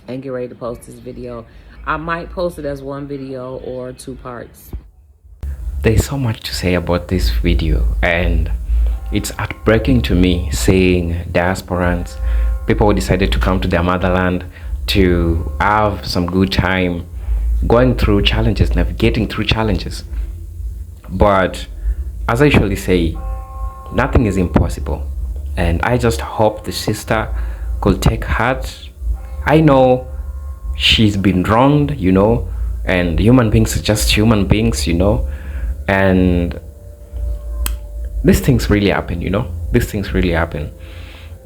and get ready to post this video. I might post it as one video or 2 parts. There's so much to say about this video, and it's heartbreaking to me seeing diasporans, people who decided to come to their motherland to have some good time, going through challenges, navigating through challenges. But as I usually say, nothing is impossible. And I just hope the sister could take heart. I know she's been wronged, you know, and human beings are just human beings, you know, and these things really happen, you know, these things really happen.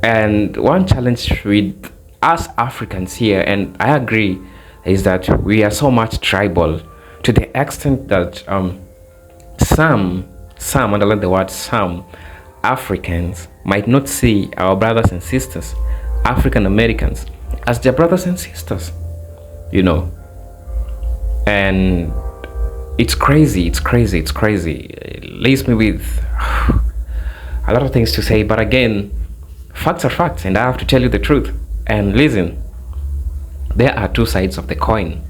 And one challenge with us Africans here, and I agree, is that we are so much tribal to the extent that some, underline the word some, Africans might not see our brothers and sisters, African Americans, as their brothers and sisters, you know. And it's crazy, it's crazy, it's crazy. It leaves me with a lot of things to say, but again, facts are facts, and I have to tell you the truth. And listen, there are 2 sides of the coin,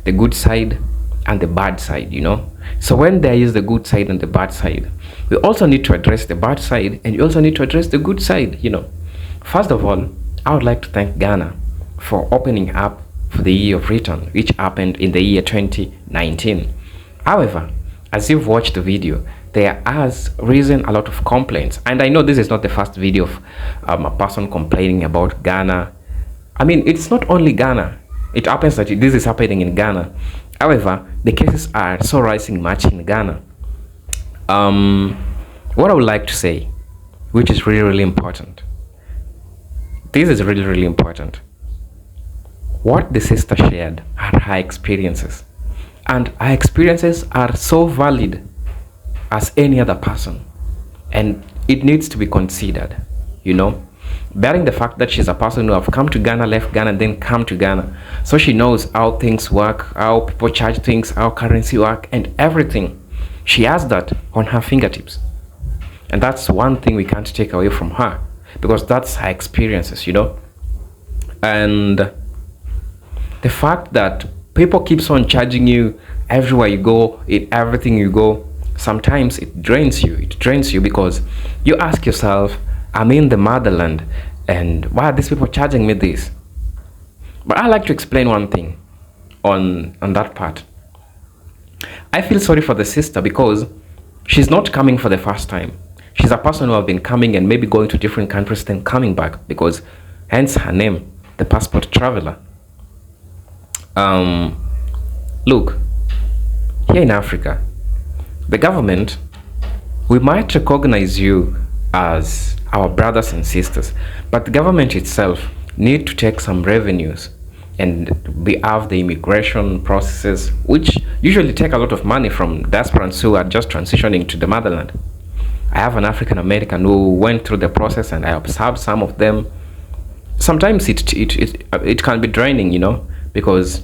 the good side and the bad side, you know. So when there is the good side and the bad side, we also need to address the bad side, and you also need to address the good side, you know. First of all, I would like to thank Ghana for opening up for the year of return, which happened in the year 2019. However, as you've watched the video, there has risen a lot of complaints, and I know this is not the first video of a person complaining about Ghana. I mean, it's not only Ghana. It happens that this is happening in Ghana. However, the cases are so rising much in Ghana. What I would like to say, which is really, really important, this is really, really important. What the sister shared are her experiences, and her experiences are so valid as any other person, and it needs to be considered, you know, bearing the fact that she's a person who have come to Ghana, left Ghana, then come to Ghana, so she knows how things work, how people charge things, how currency work, and everything. She has that on her fingertips, and that's one thing we can't take away from her, because that's her experiences, you know. And the fact that people keeps on charging you everywhere you go, in everything you go, sometimes it drains you because you ask yourself, I'm in the motherland, and why are these people charging me this? But I like to explain one thing on that part. I feel sorry for the sister because she's not coming for the first time. She's a person who have been coming and maybe going to different countries then coming back, because hence her name, the passport traveler. Look, here in Africa, the government, we might recognize you as our brothers and sisters, but the government itself need to take some revenues, and we have the immigration processes, which usually take a lot of money from diasporans who are just transitioning to the motherland. I have an African American who went through the process, and I observed some of them. Sometimes it can be draining, you know, because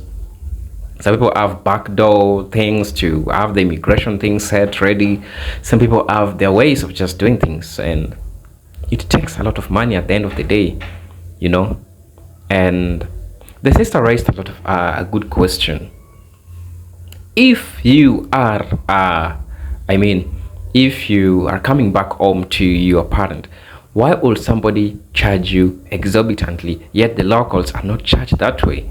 Some people have backdoor things to have the immigration thing set ready. Some people have their ways of just doing things, and it takes a lot of money at the end of the day, you know. And the sister raised a lot of a good question. If you are, if you are coming back home to your parent, why would somebody charge you exorbitantly, yet the locals are not charged that way?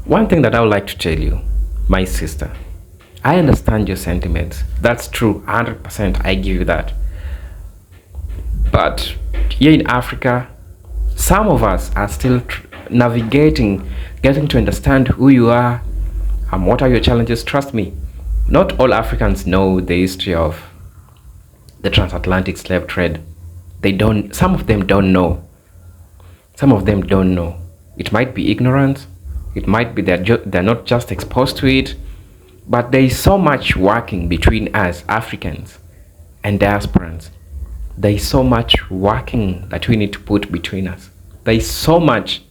One thing that I would like to tell you, my sister, I understand your sentiments. That's true, 100%. I give you that. But here in Africa, some of us are still navigating, getting to understand who you are, what are your challenges. Trust me, not all Africans know the history of the transatlantic slave trade. They don't. Some of them don't know. Some of them don't know. It might be ignorance. It might be they're not just exposed to it. But there is so much working between us Africans and diasporans. There is so much working that we need to put between us. There is so much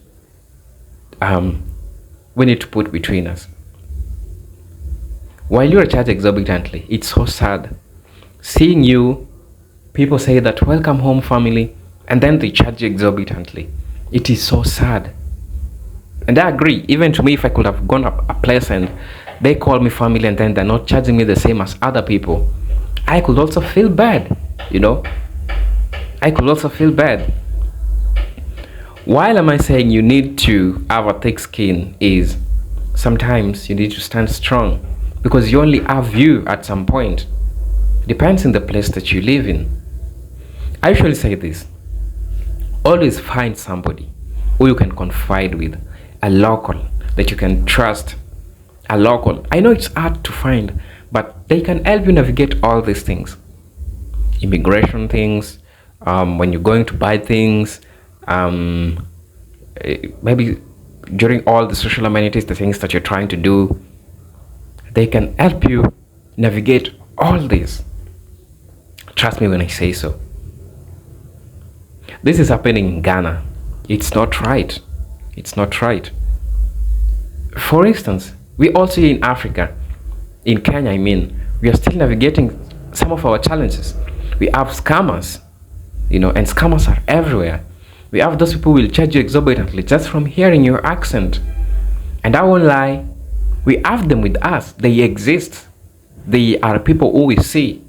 we need to put between us. While you are charged exorbitantly, it's so sad seeing you. People say that welcome home family, and then they charge you exorbitantly. It is so sad. And I agree, even to me, if I could have gone up a place and they call me family and then they're not charging me the same as other people, I could also feel bad, you know. I could also feel bad. Why am I saying you need to have a thick skin is sometimes you need to stand strong, because you only have you at some point. Depends on the place that you live in. I usually say this: always find somebody who you can confide with, a local that you can trust. A local. I know it's hard to find, but they can help you navigate all these things. Immigration things, when you're going to buy things, maybe during all the social amenities, the things that you're trying to do, they can help you navigate all this. Trust me when I say so. This is happening in Ghana. It's not right. It's not right. For instance, we also in Africa, in Kenya, we are still navigating some of our challenges. We have scammers, and scammers are everywhere. We have those people who will charge you exorbitantly just from hearing your accent. And I won't lie, we have them with us. They exist. They are people who we see.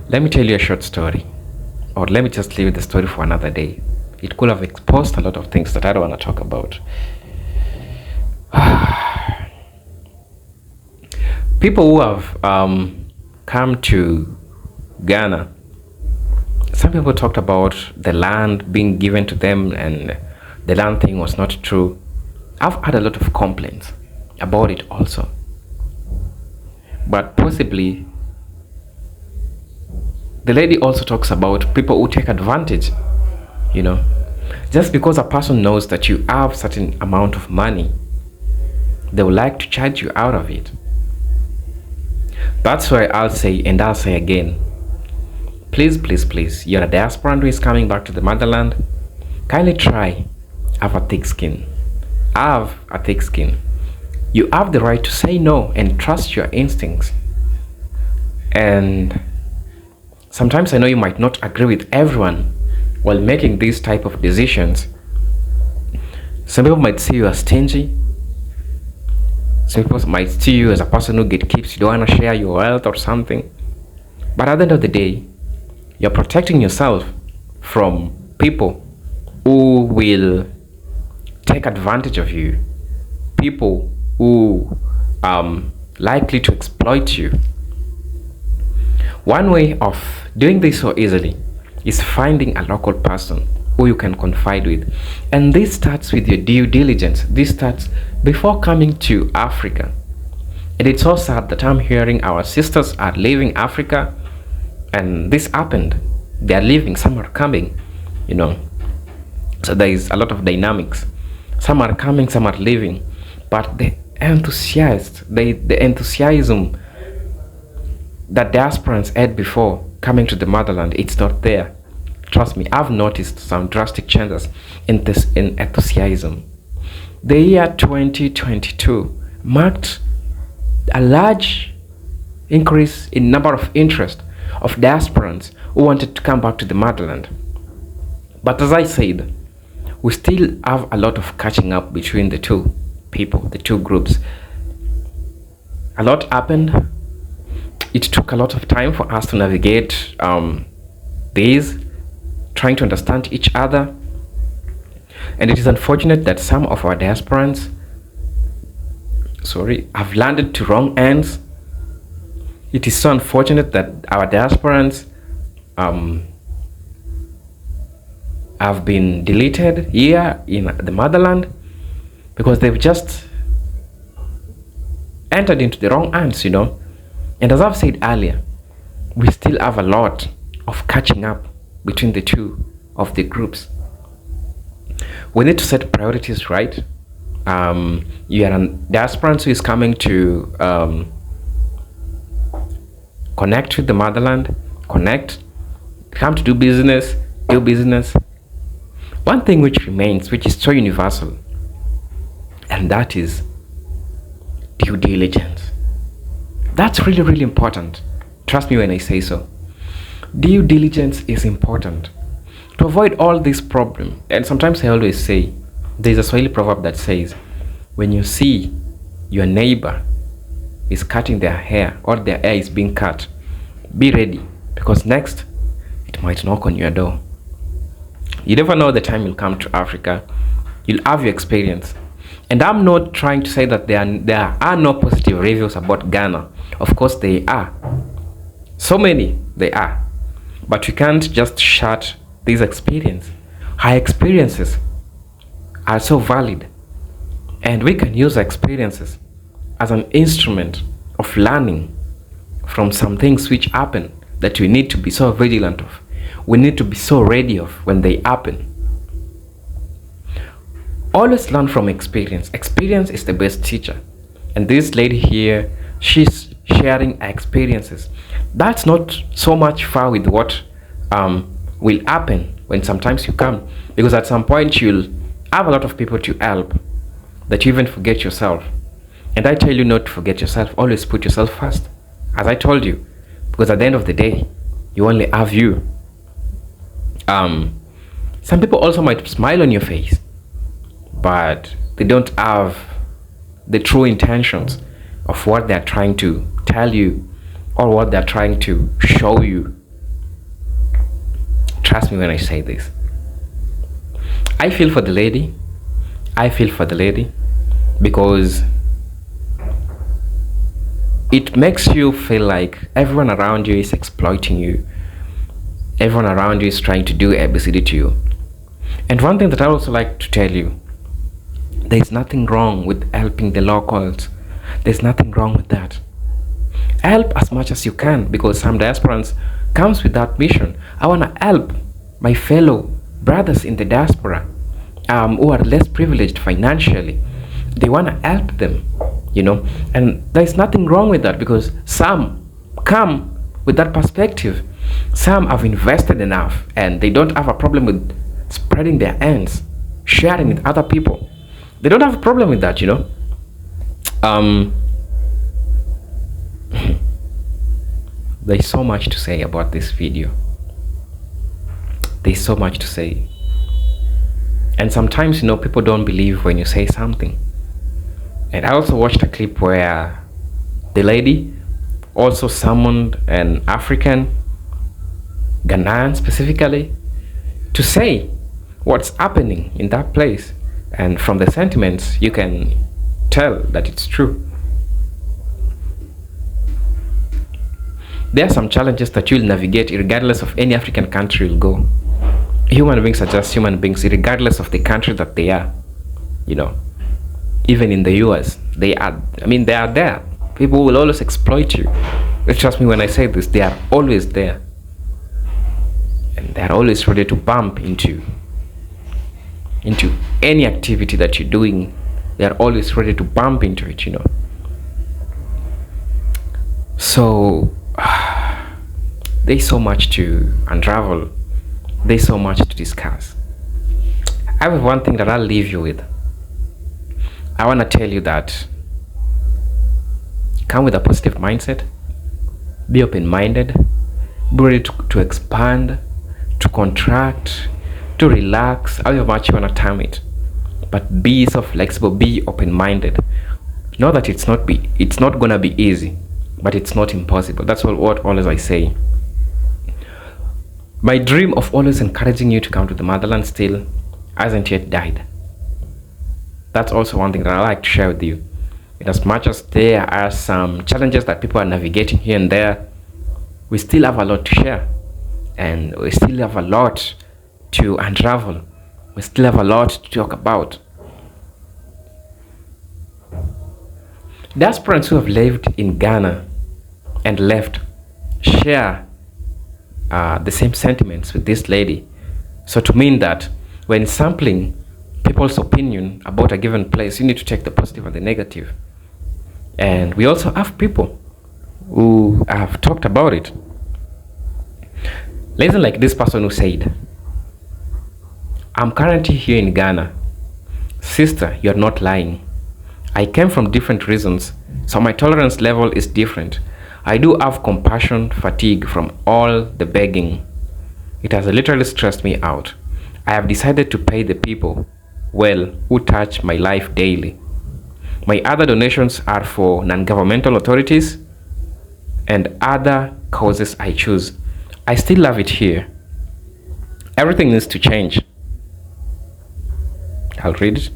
Let me tell you a short story. Or let me just leave the story for another day. It could have exposed a lot of things that I don't want to talk about. People who have come to Ghana, some people talked about the land being given to them and the land thing was not true. I've had a lot of complaints about it also. But possibly, the lady also talks about people who take advantage, Just because a person knows that you have certain amount of money, they would like to charge you out of it. That's why I'll say, and I'll say again, please, please, please, you're a diasporan who is coming back to the motherland, kindly try, have a thick skin. Have a thick skin. You have the right to say no and trust your instincts. And sometimes I know you might not agree with everyone while making these type of decisions. Some people might see you as stingy. Some people might see you as a person who gatekeeps. You don't want to share your wealth or something. But at the end of the day, you're protecting yourself from people who will take advantage of you. People who are likely to exploit you. One way of doing this so easily is finding a local person who you can confide with. And this starts with your due diligence. This starts before coming to Africa. And it's so sad that I'm hearing our sisters are leaving Africa, and this happened. They are leaving, some are coming, So there is a lot of dynamics. Some are coming, some are leaving. But the enthusiasm that diasporans had before coming to the motherland, it's not there. Trust me, I've noticed some drastic changes in enthusiasm. The year 2022 marked a large increase in number of interest of diasporans who wanted to come back to the motherland. But as I said, we still have a lot of catching up between the two people, the two groups. A lot happened. It took a lot of time for us to navigate these, trying to understand each other. And it is unfortunate that some of our diasporans, have landed to wrong ends. It is so unfortunate that our diasporans have been deleted here in the motherland because they've just entered into the wrong hands, And as I've said earlier, we still have a lot of catching up between the two of the groups. We need to set priorities right. You are a diasporan who is coming to connect with the motherland, come to do business. One thing which remains, which is so universal, and that is due diligence. That's really, really important. Trust me when I say so. Due diligence is important to avoid all this problem. And sometimes I always say, there's a Swahili proverb that says, when you see your neighbor is cutting their hair or their hair is being cut, be ready, because next it might knock on your door. You never know the time you'll come to Africa. You'll have your experience. And I'm not trying to say that there are no positive reviews about Ghana. Of course they are. So many they are. But we can't just shut these experiences. Our experiences are so valid. And we can use experiences as an instrument of learning from some things which happen that we need to be so vigilant of. We need to be so ready of when they happen. Always learn from experience. Experience is the best teacher. And this lady here, she's sharing her experiences. That's not so much far with what will happen when sometimes you come. Because at some point you'll have a lot of people to help that you even forget yourself. And I tell you not to forget yourself. Always put yourself first. As I told you. Because at the end of the day, you only have you. Some people also might smile on your face, but they don't have the true intentions of what they're trying to tell you or what they're trying to show you. Trust me when I say this. I feel for the lady. Because it makes you feel like everyone around you is exploiting you. Everyone around you is trying to do ABCD to you. And one thing that I also like to tell you, there is nothing wrong with helping the locals. There's nothing wrong with that. Help as much as you can, because some diasporans comes with that mission. I want to help my fellow brothers in the diaspora who are less privileged financially. They want to help them, and there's nothing wrong with that, because some come with that perspective. Some have invested enough and they don't have a problem with spreading their hands, sharing with other people. They don't have a problem with that, There's so much to say about this video. There's so much to say. And sometimes, people don't believe when you say something. And I also watched a clip where the lady also summoned an African, Ghanaian specifically, to say what's happening in that place. And from the sentiments, you can tell that it's true. There are some challenges that you'll navigate regardless of any African country you'll go. Human beings are just human beings regardless of the country that they are. Even in the US, they are there. People will always exploit you. Trust me when I say this, they are always there. And they are always ready to bump into any activity that you're doing. They are always ready to bump into it, So there's so much to unravel There's so much to discuss. I have one thing that I'll leave you with. I want to tell you that come with a positive mindset, be open-minded, be ready to expand, to contract, to relax, however much you want to term it. But be so flexible, be open-minded. Know that it's not gonna be easy, but it's not impossible. That's what always I say. My dream of always encouraging you to come to the motherland still hasn't yet died. That's also one thing that I like to share with you. In as much as there are some challenges that people are navigating here and there, we still have a lot to share, and we still have a lot to unravel. We still have a lot to talk about. Diasporans who have lived in Ghana and left share the same sentiments with this lady. So to mean that when sampling people's opinion about a given place, you need to take the positive and the negative. And we also have people who have talked about it. Listen, like this person who said, I'm currently here in Ghana. Sister, you're not lying. I came from different reasons, so my tolerance level is different. I do have compassion fatigue from all the begging. It has literally stressed me out. I have decided to pay the people well who touch my life daily. My other donations are for non-governmental authorities and other causes I choose. I still love it here. Everything needs to change. I'll read it.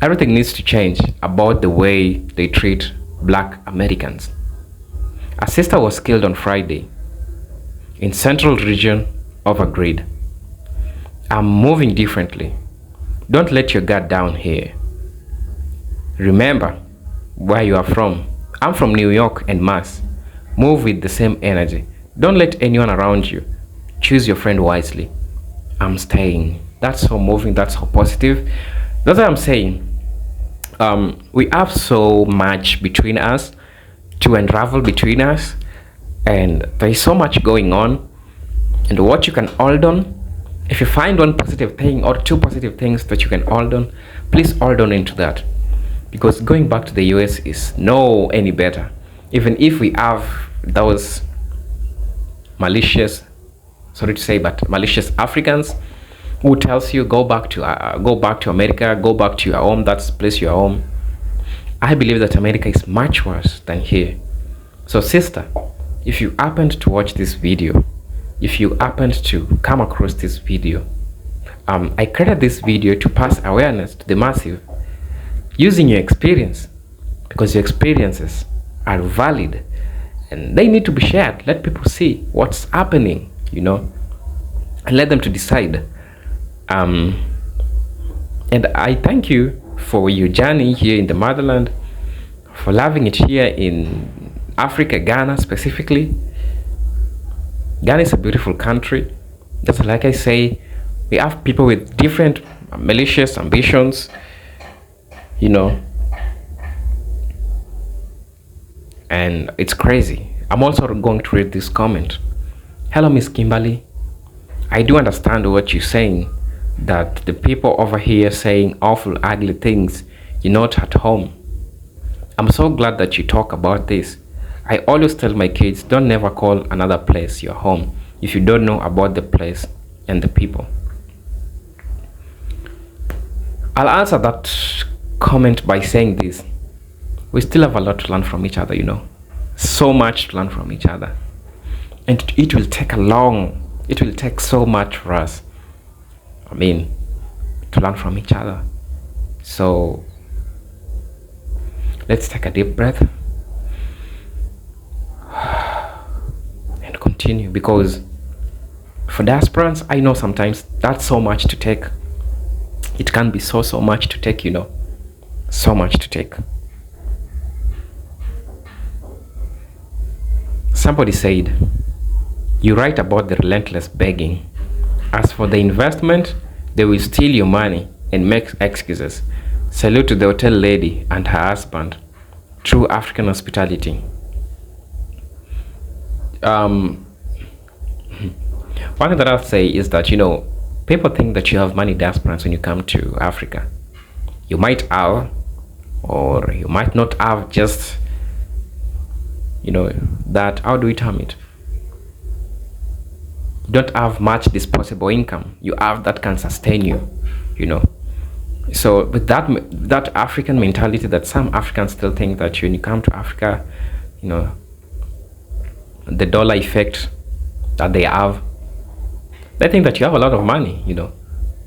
Everything needs to change about the way they treat Black Americans. A sister was killed on Friday in central region of a grid. I'm moving differently. Don't let your guard down here. Remember where you are from. I'm from New York and Mass. Move with the same energy. Don't let anyone around you. Choose your friend wisely. I'm staying. That's so moving. That's so positive. That's what I'm saying. We have so much between us to unravel between us, and there is so much going on. And what you can hold on, if you find one positive thing or two positive things that you can hold on, please hold on into that, because going back to the US is no any better. Even if we have those malicious, sorry to say, but malicious Africans who tells you go back to America, go back to your home, that's place your home. I believe that America is much worse than here. So sister, if you happened to watch this video, if you happened to come across this video, I created this video to pass awareness to the massive using your experience, because your experiences are valid and they need to be shared. Let people see what's happening, you know, and let them to decide. And I thank you for your journey here in the motherland, for loving it here in Africa, Ghana specifically. Ghana is a beautiful country. Just like I say, we have people with different malicious ambitions, you know, and it's crazy. I'm also going to read this comment. Hello, Miss Kimberly. I do understand what you're saying, that the people over here saying awful, ugly things, you're not at home. I'm so glad that you talk about this. I always tell my kids, don't never call another place your home if you don't know about the place and the people. I'll answer that comment by saying this. We still have a lot to learn from each other, you know. So much to learn from each other. And it will take so much for us, I mean, to learn from each other. So let's take a deep breath and continue, because for diasporans, I know sometimes that's so much to take. It can be so much to take, you know, so much to take. Somebody said, you write about the relentless begging. As for the investment, they will steal your money and make excuses. Salute to the hotel lady and her husband. True African hospitality. one thing that I'll say is that, people think that you have money diasporans when you come to Africa. You might have, or you might not have, just, that, how do we term it? You don't have much disposable income. You have that can sustain you. So with that African mentality that some Africans still think that when you come to Africa, the dollar effect that they have, they think that you have a lot of money,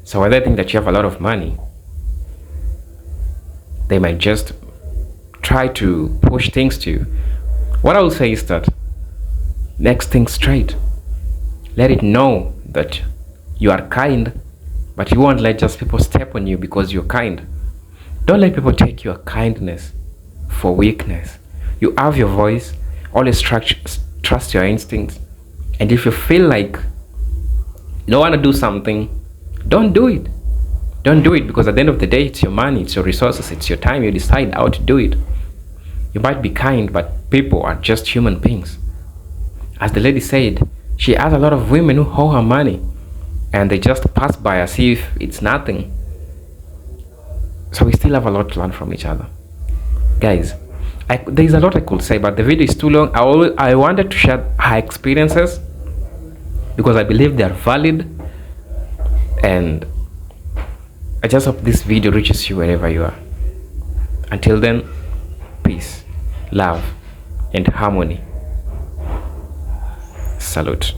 So when they think that you have a lot of money, they might just try to push things to you. What I will say is that next thing straight. Let it know that you are kind, but you won't let just people step on you because you're kind. Don't let people take your kindness for weakness. You have your voice. Always trust your instincts. And if you feel like you don't want to do something, don't do it. Don't do it, because at the end of the day, it's your money, it's your resources, it's your time. You decide how to do it. You might be kind, but people are just human beings. As the lady said, she has a lot of women who owe her money, and they just pass by as if it's nothing. So we still have a lot to learn from each other. Guys, there's a lot I could say, but the video is too long. I wanted to share her experiences because I believe they are valid, and I just hope this video reaches you wherever you are. Until then, peace, love, and harmony. Salute.